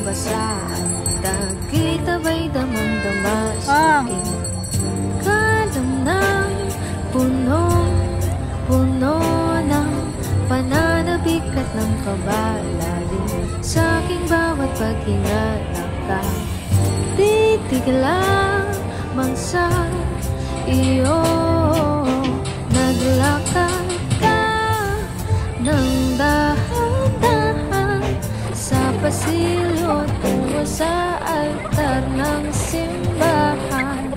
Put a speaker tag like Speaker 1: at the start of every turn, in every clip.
Speaker 1: basa at kita-ba'y damang-dama sa akin. Kalam ng punong-puno ng pananabik at ng kabalalim sa aking bawat paghinga nakatitig lamang sa iyo. Naglakad ka ng dahan-dahan sa pasilyo tungo sa altar ng simbahan.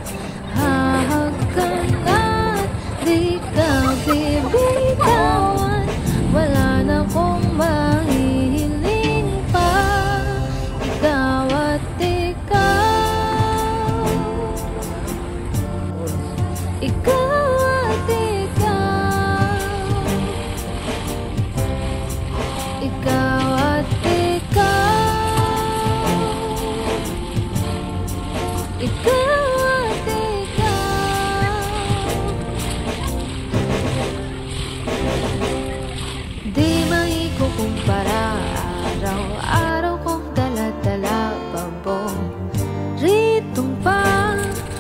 Speaker 1: Hahagkan at di ka bibitawan, wala na kong mahihiling pa. Ikaw at ikaw, ikaw at ikaw, ikaw at ikaw, ikaw at ikaw. Di maikukumpara, araw-araw kong dala-dala babong ritong panalangin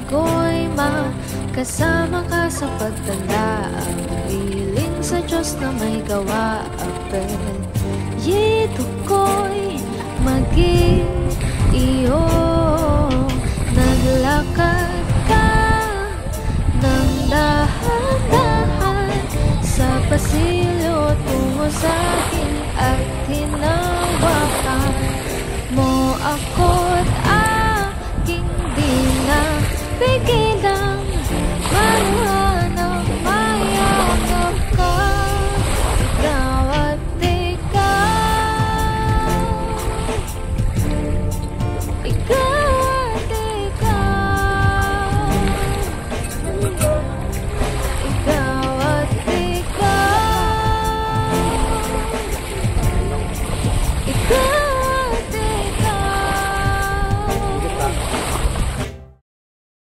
Speaker 1: ko'y makasama ka sa pagtanda. Ang piling sa Diyos na may gawa, apelyido ko'y maging iyo. Naglakad ka ng dahan-dahan sa pasilyo tungo sa akin at hinawakan mo ako.